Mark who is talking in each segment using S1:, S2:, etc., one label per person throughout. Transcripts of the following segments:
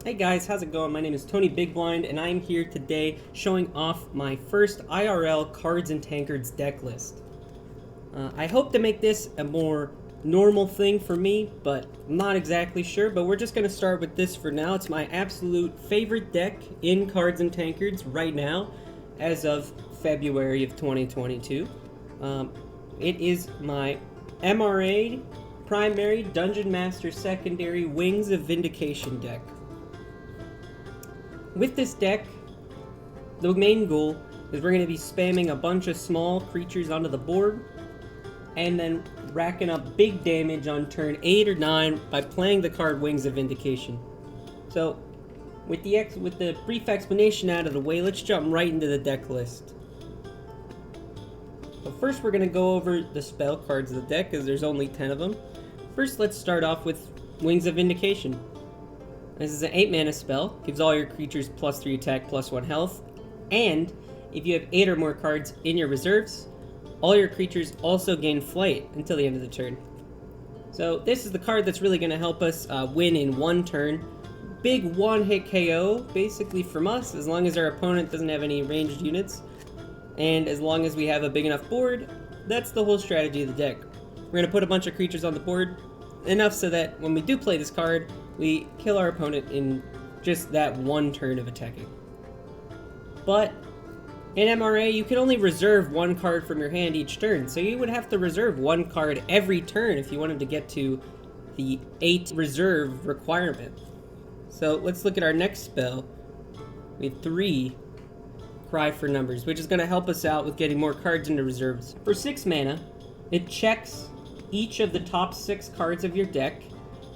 S1: Hey guys, how's it going? My name is Tony Bigblind, and I'm here today showing off my first IRL Cards and Tankards deck list. I hope to make this a more normal thing for me, but I'm not exactly sure, but we're just going to start with this for now. It's my absolute favorite deck in Cards and Tankards right now, as of February of 2022. It is my MRA primary Dungeon Master secondary Wings of Vindication deck. With this deck, the main goal is we're going to be spamming a bunch of small creatures onto the board and then racking up big damage on turn 8 or 9 by playing the card Wings of Vindication. So, with the brief explanation out of the way, let's jump right into the deck list. So first we're going to go over the spell cards of the deck, because there's only 10 of them. First, let's start off with Wings of Vindication. This is an 8 mana spell, gives all your creatures +3 attack, +1 health, and if you have 8 or more cards in your reserves, all your creatures also gain flight until the end of the turn. So this is the card that's really going to help us win in one turn. Big one-hit KO, basically from us, as long as our opponent doesn't have any ranged units, and as long as we have a big enough board. That's the whole strategy of the deck. We're going to put a bunch of creatures on the board, enough so that when we do play this card, we kill our opponent in just that one turn of attacking. But in MRA, you can only reserve one card from your hand each turn, so you would have to reserve one card every turn if you wanted to get to the 8 reserve requirement. So let's look at our next spell. We have 3 Cry for Numbers, which is going to help us out with getting more cards into reserves. For 6 mana, it checks each of the top 6 cards of your deck,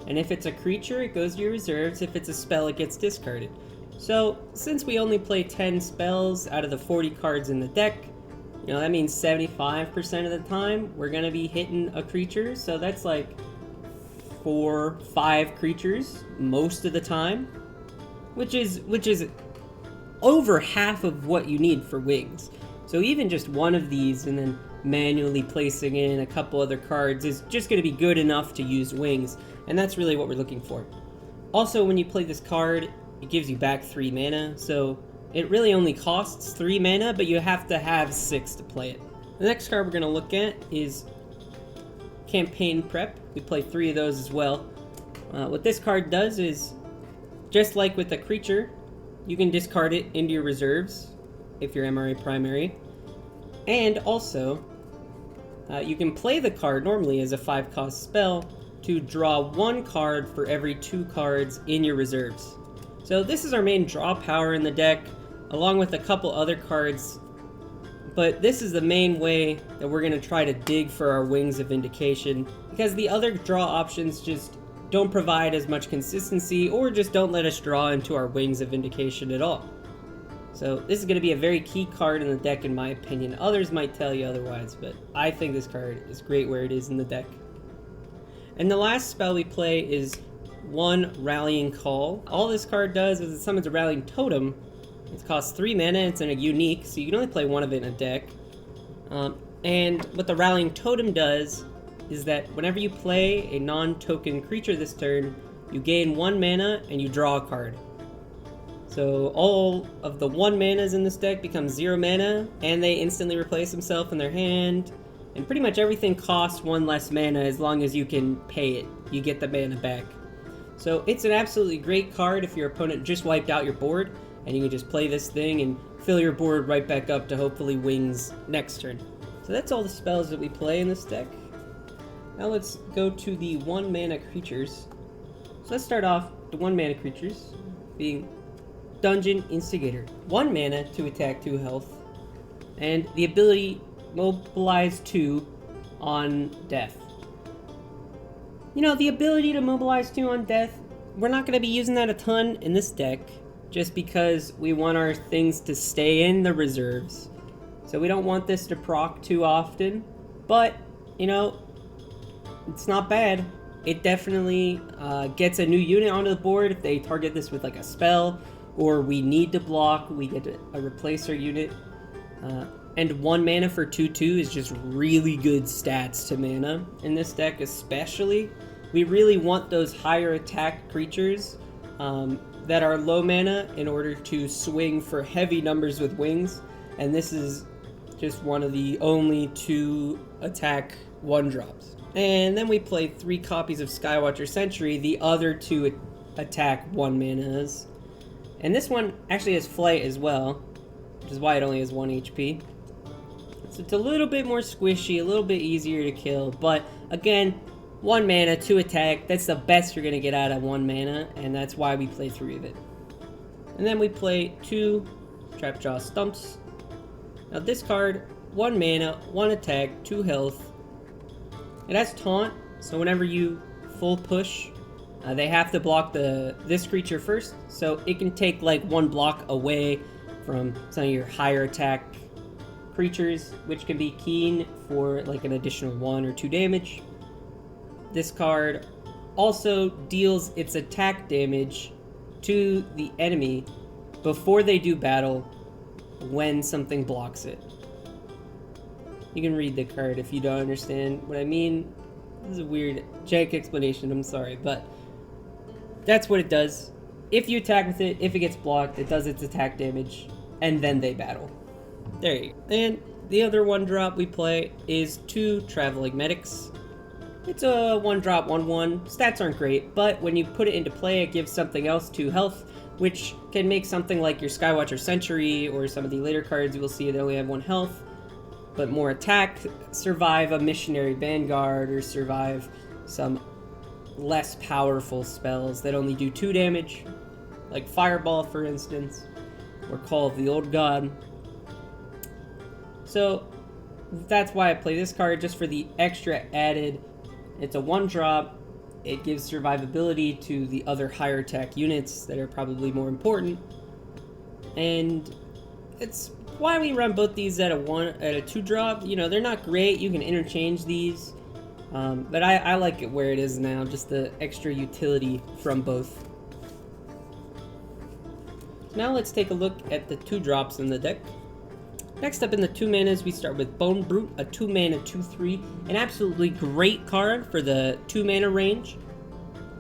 S1: and if it's a creature, it goes to your reserves. If it's a spell, it gets discarded. So, since we only play 10 spells out of the 40 cards in the deck, that means 75% of the time we're going to be hitting a creature, so that's like 4-5 creatures most of the time, which is over half of what you need for Wings. So even just one of these and then manually placing in a couple other cards is just going to be good enough to use Wings, and that's really what we're looking for. Also, when you play this card, it gives you back 3 mana, so it really only costs 3 mana, but you have to have 6 to play it. The next card we're going to look at is Campaign Prep. We play 3 of those as well. What this card does is, just like with the creature, you can discard it into your reserves if you're MRA primary, and also you can play the card normally as a 5-cost spell to draw 1 card for every 2 cards in your reserves. So this is our main draw power in the deck, along with a couple other cards, but this is the main way that we're going to try to dig for our Wings of Vindication, because the other draw options just don't provide as much consistency, or just don't let us draw into our Wings of Vindication at all. So this is going to be a very key card in the deck in my opinion. Others might tell you otherwise, but I think this card is great where it is in the deck. And the last spell we play is 1 Rallying Call. All this card does is it summons a Rallying Totem. It costs 3 mana, it's in a unique, so you can only play one of it in a deck. And what the Rallying Totem does is that whenever you play a non-token creature this turn, you gain 1 mana and you draw a card. So all of the 1 manas in this deck become 0 mana, and they instantly replace themselves in their hand, and pretty much everything costs 1 less mana as long as you can pay it. You get the mana back. So it's an absolutely great card if your opponent just wiped out your board, and you can just play this thing and fill your board right back up to hopefully Wings next turn. So that's all the spells that we play in this deck. Now let's go to the 1 mana creatures. So let's start off the 1 mana creatures being Dungeon Instigator. 1 mana to attack 2 health, and the ability Mobilize 2 on death. The ability to Mobilize 2 on death, we're not going to be using that a ton in this deck, just because we want our things to stay in the reserves. So we don't want this to proc too often, but, it's not bad. It definitely gets a new unit onto the board if they target this with like a spell, or we need to block, we get a replacer unit. And 1 mana for 2/2 is just really good stats to mana in this deck especially. We really want those higher attack creatures that are low mana in order to swing for heavy numbers with wings, and this is just one of the only 2 attack 1-drops. And then we play 3 copies of Skywatcher Sentry, the other 2 attack 1 manas. And this one actually has flight as well, which is why it only has 1 HP. So it's a little bit more squishy, a little bit easier to kill, but again, 1 mana, 2 attack, that's the best you're going to get out of 1 mana, and that's why we play 3 of it. And then we play 2 Trapjaw Stumps. Now this card, 1 mana, 1 attack, 2 health. It has taunt, so whenever you full push, they have to block this creature first, so it can take like 1 block away from some of your higher attack creatures, which can be keen for like an additional 1 or 2 damage. This card also deals its attack damage to the enemy before they do battle when something blocks it. You can read the card if you don't understand what I mean. This is a weird jank explanation, I'm sorry, but that's what it does. If you attack with it, if it gets blocked, it does its attack damage, and then they battle. There you go. And the other 1-drop we play is 2 Traveling Medics. It's a 1-drop, 1/1. Stats aren't great, but when you put it into play, it gives something else 2 health, which can make something like your Skywatcher Sentry or some of the later cards you will see that only have 1 health, but more attack, survive a Missionary Vanguard, or survive some less powerful spells that only do 2 damage, like Fireball, for instance, or Call of the Old God. So that's why I play this card, just for the extra added. It's a 1-drop, it gives survivability to the other higher attack units that are probably more important, and it's why we run both these at a 2-drop. You know, they're not great, you can interchange these, but I like it where it is now, just the extra utility from both. Now let's take a look at the 2-drops in the deck. Next up in the 2 manas, we start with Bone Brute, a 2 mana 2/3, an absolutely great card for the 2 mana range.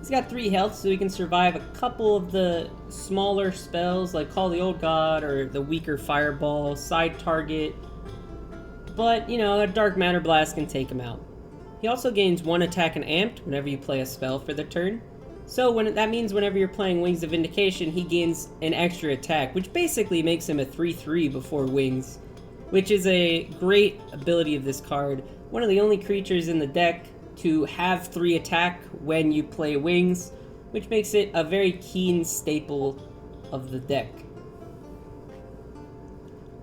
S1: He's got 3 health, so he can survive a couple of the smaller spells like Call the Old God or the weaker Fireball, side target, but you know, a Dark Matter Blast can take him out. He also gains 1 attack and amped whenever you play a spell for the turn. So that means whenever you're playing Wings of Vindication, he gains an extra attack, which basically makes him a 3/3 before Wings, which is a great ability of this card. One of the only creatures in the deck to have 3 attack when you play Wings, which makes it a very keen staple of the deck.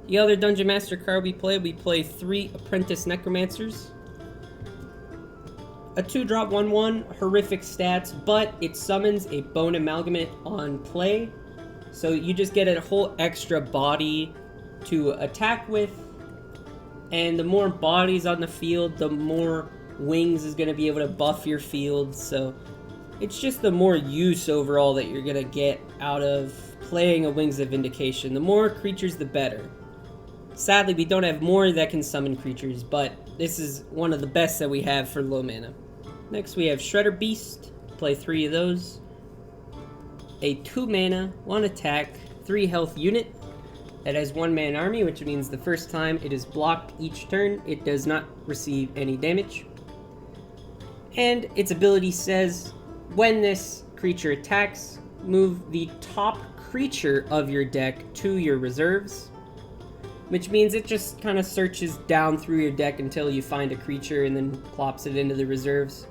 S1: The other Dungeon Master card we play 3 Apprentice Necromancers. A 2-drop 1/1, horrific stats, but it summons a Bone Amalgamate on play, so you just get a whole extra body to attack with, and the more bodies on the field, the more Wings is going to be able to buff your field, so it's just the more use overall that you're going to get out of playing a Wings of Vindication. The more creatures, the better. Sadly, we don't have more that can summon creatures, but this is one of the best that we have for low mana. Next we have Shredder Beast, play 3 of those. A 2 mana, 1 attack, 3 health unit that has 1 man army, which means the first time it is blocked each turn, it does not receive any damage. And its ability says, when this creature attacks, move the top creature of your deck to your reserves, which means it just kind of searches down through your deck until you find a creature and then plops it into the reserves.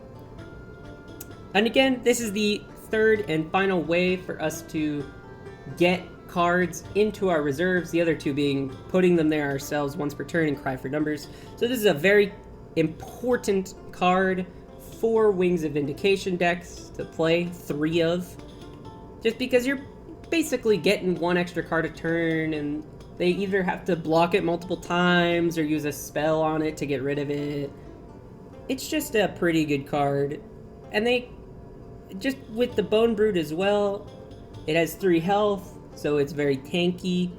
S1: And again, this is the 3rd and final way for us to get cards into our reserves, the other 2 being putting them there ourselves once per turn and Cry for Numbers. So this is a very important card for Wings of Vindication decks to play 3 of, just because you're basically getting 1 extra card a turn, and they either have to block it multiple times or use a spell on it to get rid of it. It's just a pretty good card, and they just with the Bone Brute as well, it has 3 health, so it's very tanky.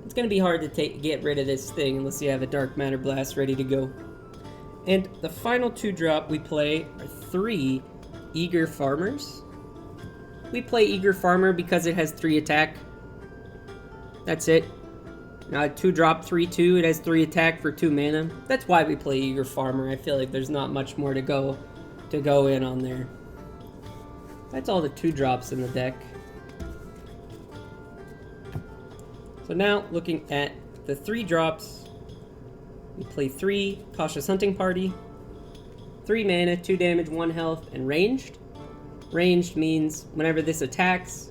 S1: It's going to be hard to get rid of this thing unless you have a Dark Matter Blast ready to go. And the final 2-drop we play are 3 Eager Farmers. we play Eager Farmer because it has 3 attack. That's it. 2-drop, 3/2. It has 3 attack for 2 mana. That's why we play Eager Farmer. I feel like there's not much more to go in on there. That's all the 2-drops in the deck. So now, looking at the 3-drops, we play 3 Cautious Hunting Party, 3 mana, 2 damage, 1 health, and ranged. Ranged means whenever this attacks,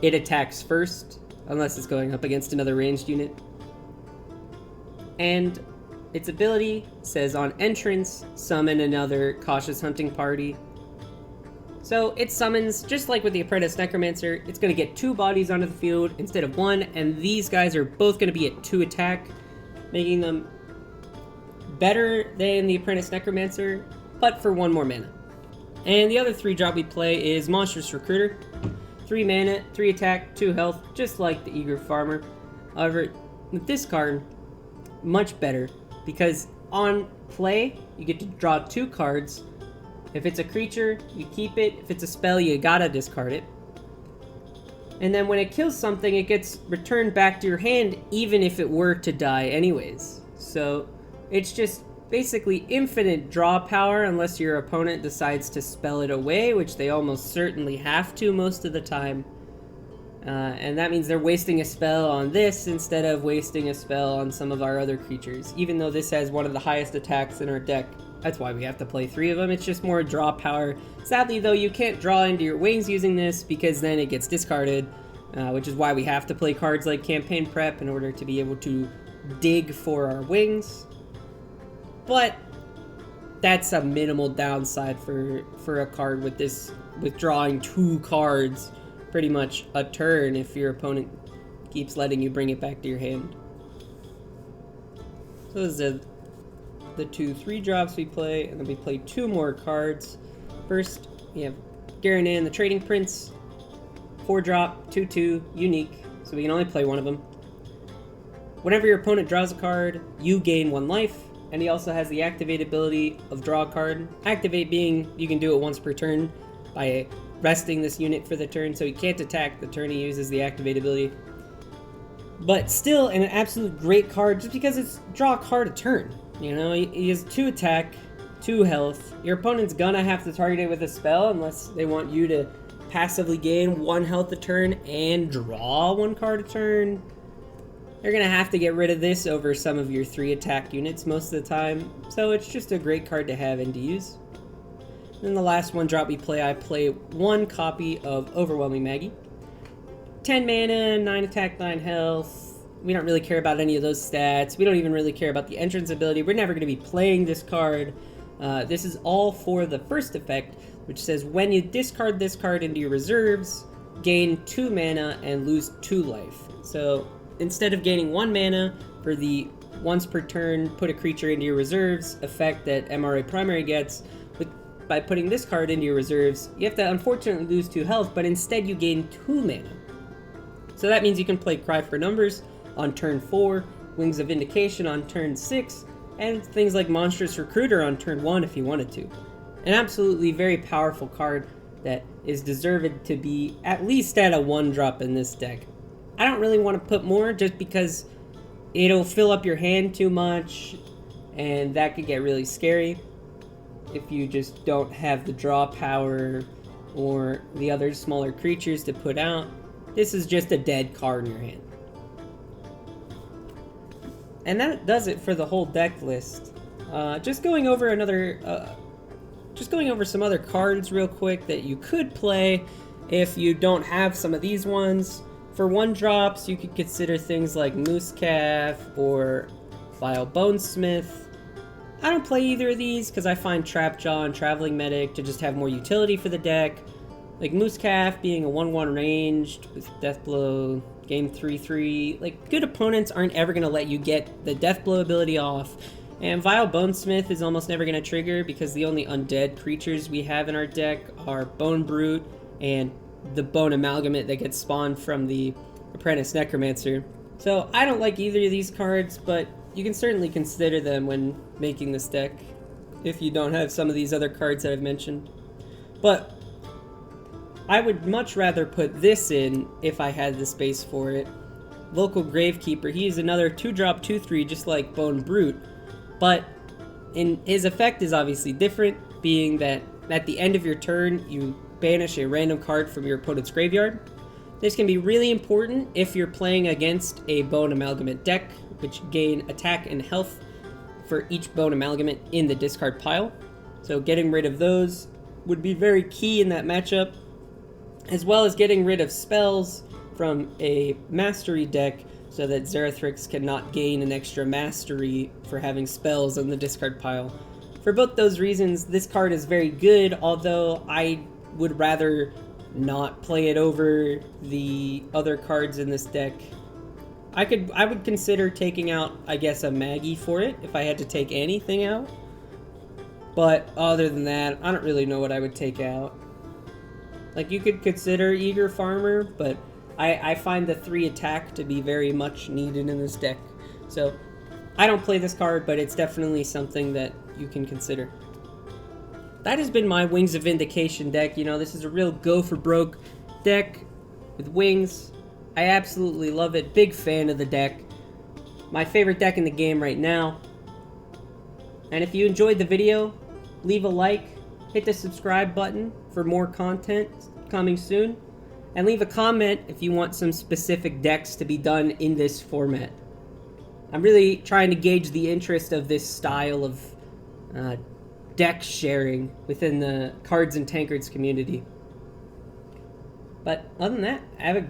S1: it attacks first, unless it's going up against another ranged unit. And its ability says on entrance, summon another Cautious Hunting Party. So it summons, just like with the Apprentice Necromancer, it's going to get 2 bodies onto the field instead of 1, and these guys are both going to be at 2 attack, making them better than the Apprentice Necromancer, but for 1 more mana. And the other 3-drop we play is Monstrous Recruiter. 3 mana, 3 attack, 2 health, just like the Eager Farmer. However, with this card, much better, because on play, you get to draw 2 cards. If it's a creature, you keep it. If it's a spell, you gotta discard it. And then when it kills something, it gets returned back to your hand, even if it were to die anyways. So it's just basically infinite draw power unless your opponent decides to spell it away, which they almost certainly have to most of the time. And that means they're wasting a spell on this instead of wasting a spell on some of our other creatures. Even though this has one of the highest attacks in our deck, that's why we have to play 3 of them. It's just more draw power. Sadly, though, you can't draw into your wings using this because then it gets discarded, which is why we have to play cards like Campaign Prep in order to be able to dig for our wings. But that's a minimal downside for a card with this, with drawing 2 cards pretty much a turn if your opponent keeps letting you bring it back to your hand. So those are the 2 3-drops we play, and then we play 2 more cards. First, we have Garenan, the Trading Prince. 4-drop, 2/2, unique, so we can only play 1 of them. Whenever your opponent draws a card, you gain 1 life, and he also has the activate ability of draw a card. Activate being, you can do it once per turn by resting this unit for the turn, so he can't attack the turn he uses the activate ability. But still an absolute great card just because it's draw a card a turn. You know, he has 2 attack, 2 health. Your opponent's gonna have to target it with a spell unless they want you to passively gain 1 health a turn and draw 1 card a turn. They're gonna have to get rid of this over some of your 3 attack units most of the time, so it's just a great card to have and to use. Then the last 1-drop we play, I play 1 copy of Overwhelming Magi. 10 mana, 9 attack, 9 health. We don't really care about any of those stats. We don't even really care about the entrance ability. We're never going to be playing this card. This is all for the first effect, which says when you discard this card into your reserves, gain 2 mana and lose 2 life. So instead of gaining 1 mana for the once per turn put a creature into your reserves effect that MRA Primary gets, by putting this card into your reserves, you have to unfortunately lose 2 health, but instead you gain 2 mana. So that means you can play Cry for Numbers on turn 4, Wings of Vindication on turn 6, and things like Monstrous Recruiter on turn 1 if you wanted to. An absolutely very powerful card that is deserved to be at least at a 1-drop in this deck. I don't really want to put more just because it'll fill up your hand too much, and that could get really scary if you just don't have the draw power or the other smaller creatures to put out. This is just a dead card in your hand. And that does it for the whole deck list. Just going over some other cards real quick that you could play if you don't have some of these ones. For 1-drops, you could consider things like Moose Calf or Vile Bonesmith. I don't play either of these because I find Trapjaw and Traveling Medic to just have more utility for the deck. Like Moose Calf being a 1/1 ranged with Deathblow, game 3/3. Like, good opponents aren't ever going to let you get the Deathblow ability off. And Vile Bonesmith is almost never going to trigger because the only undead creatures we have in our deck are Bone Brute and the Bone Amalgamate that gets spawned from the Apprentice Necromancer. So I don't like either of these cards, but you can certainly consider them when making this deck if you don't have some of these other cards that I've mentioned. But I would much rather put this in if I had the space for it. Local Gravekeeper, he is another 2-drop 2/3 just like Bone Brute, but his effect is obviously different, being that at the end of your turn you banish a random card from your opponent's graveyard. This can be really important if you're playing against a Bone Amalgamate deck, which gain attack and health for each Bone Amalgamate in the discard pile. So getting rid of those would be very key in that matchup, as well as getting rid of spells from a mastery deck so that Zarathrix cannot gain an extra mastery for having spells on the discard pile. For both those reasons, this card is very good, although I would rather not play it over the other cards in this deck. I would consider taking out, I guess, a Magi for it if I had to take anything out. But other than that, I don't really know what I would take out. Like, you could consider Eager Farmer, but I find the 3 attack to be very much needed in this deck. So, I don't play this card, but it's definitely something that you can consider. That has been my Wings of Vindication deck. You know, this is a real go-for-broke deck with wings. I absolutely love it. Big fan of the deck. My favorite deck in the game right now. And if you enjoyed the video, leave a like, hit the subscribe button for more content coming soon, and leave a comment if you want some specific decks to be done in this format. I'm really trying to gauge the interest of this style of deck sharing within the Cards and Tankards community. But other than that, have a